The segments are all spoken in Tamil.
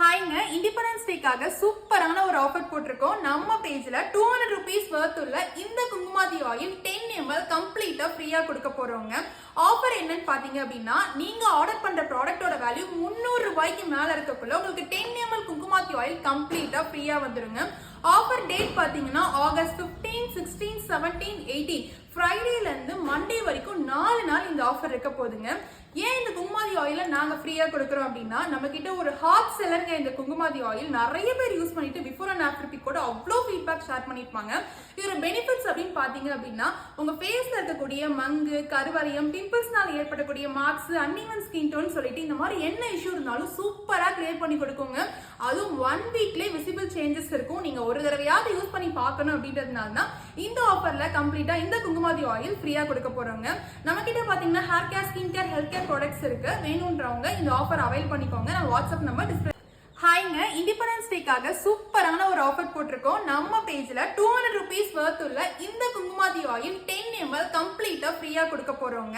ஹாய்ங்க, இண்டிபெண்டன்ஸ் டேக்காக சூப்பரான ஒரு ஆஃபர் போட்டிருக்கோம். நம்ம பேஜ்ல 200 rupees worth உள்ள இந்த குங்குமாதி ஆயில் 10 ml கம்ப்ளீட்டா ஃப்ரீயா கொடுக்க போறோங்க. ஆஃபர் என்னன்னு பாத்தீங்க அப்படின்னா, நீங்க ஆர்டர் பண்ற ப்ராடக்ட்டோட வேல்யூ 300 ரூபாய்க்கு மேல இருக்கக்குள்ள உங்களுக்கு 10 ml குங்குமாதி ஆயில் கம்ப்ளீட்டா ஃப்ரீயா வந்துருங்க. ஆஃபர் டேட் பாத்தீங்கன்னா ஆகஸ்ட் 15, 16, 17, 18 ஃப்ரைடேல இருந்து மண்டே வரைக்கும் 4 நாள் இந்த ஆஃபர் இருக்க போகுதுங்க. ஏன் இந்த குங்குமாதி ஆயில நாங்க ஃப்ரீயா கொடுக்குறோம் அப்படின்னா, நம்ம கிட்ட ஒரு ஹாட் செல்லருங்க இந்த குங்குமாதி ஆயில். நிறைய பேர் யூஸ் பண்ணிட்டு பிஃபோர் அண்ட் ஆஃப்டர் பிக் கூட அவ்வளோ ஃபீட்பேக் ஷேர் பண்ணிருப்பாங்க. இதோட பெனிஃபிட்ஸ் அப்படின்னு பாத்தீங்க அப்படின்னா, உங்க ஃபேஸ்ல இருக்கக்கூடிய மங்கு, கருவரியம், பிம்பிள்ஸ்னால ஏற்படக்கூடிய மார்க்ஸ், அன்இவன் ஸ்கின் டோன் சொல்லிட்டு இந்த மாதிரி என்ன இஷ்யூ இருந்தாலும் சூப்பரா கிளியர் பண்ணி கொடுக்குங்க. அதுவும் 1 வீக்லயே விசிபிள் சேஞ்சஸ் இருக்கும். நீங்க ஒரு தடவையாவது யூஸ் பண்ணி பார்க்கணும் அப்படின்றதுனால தான் இந்த ஆஃபர்ல கம்ப்ளீட்டா இந்த குங்குமாதி ஆயில் ஃப்ரீயா கொடுக்க போறோங்க. நம்ம கிட்ட பாத்தீங்கன்னா hair care, skin care, health care products இருக்கு. வேணும்ன்றவங்க இந்த ஆஃபர் அவைல் பண்ணிக்கோங்க. நான் வாட்ஸ்அப் நம்பர் டிஸ்பிளே. ஹாய்ங்க, இண்டிபெண்டன்ஸ் டேக்காக சூப்பரான ஒரு ஆஃபர் போட்டிருக்கோம். நம்ம பேஜ்ல 200 rupees worth உள்ள இந்த குங்குமாதி ஆயில் 10 ml கம்ப்ளீட்டா ஃப்ரீயா கொடுக்க போறோங்க.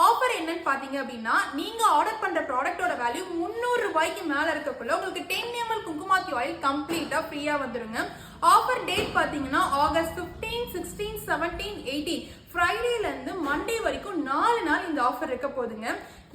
ஆஃபர் என்னன்னு பாத்தீங்க அப்படின்னா, நீங்க ஆர்டர் பண்ற ப்ராடக்ட்டோட வேல்யூ 300 ரூபாய்க்கு மேல இருக்கக்குள்ள உங்களுக்கு 10 ml குங்குமாதி ஆயில் கம்ப்ளீட்டா ஃப்ரீயா வந்துருங்க. ஆஃபர் டேட் பாத்தீங்கன்னா ஆகஸ்ட் 15, 16, 17, 18 ஃப்ரைடேல இருந்து மண்டே வரைக்கும் 4 நாள் இந்த ஆஃபர் இருக்க போகுதுங்க.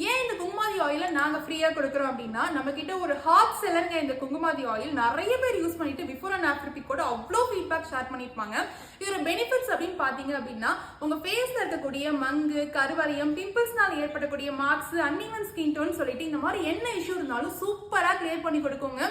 ஏன் இந்த குங்குமாதி ஆயில நாங்க ஃப்ரீயா கொடுக்குறோம் அப்படின்னா, நம்ம கிட்ட ஒரு ஹாட் செல்லருங்க இந்த குங்குமாதி ஆயில். நிறைய பேர் யூஸ் பண்ணிட்டு பிஃபோர் அண்ட் ஆஃப்டர் பிக் கூட அவ்வளோ ஃபீட்பேக் ஷேர் பண்ணிருப்பாங்க. இதோட பெனிஃபிட்ஸ் அப்படின்னு பாத்தீங்க அப்படின்னா, உங்க ஃபேஸ்ல இருக்கக்கூடிய மங்கு, கருவரியம், பிம்பிள்ஸ்னால ஏற்படக்கூடிய மார்க்ஸ், அன்இவன் ஸ்கின் டோன் சொல்லிட்டு இந்த மாதிரி என்ன இஷ்யூ இருந்தாலும் சூப்பரா கிளியர் பண்ணி கொடுக்குங்க.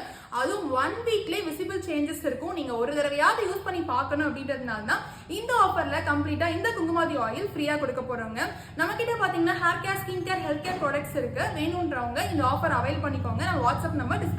அதுவும் 1 வீக்லயே விசிபிள் சேஞ்சஸ் இருக்கும். நீங்க ஒரு தடவையாவது யூஸ் பண்ணி பார்க்கணும் அப்படின்றதுனால தான் இந்த ஆஃபர்ல கம்ப்ளீட்டா இந்த குங்குமாதி ஆயில் ஃப்ரீயா கொடுக்க போறோங்க. நம்ம கிட்ட பாத்தீங்கன்னா hair care, skin care, health care products இருக்கு. வேணும்ன்றவங்க இந்த ஆஃபர் அவைல் பண்ணிக்கோங்க. நான் வாட்ஸ்அப் நம்பர் டிஸ்பிளே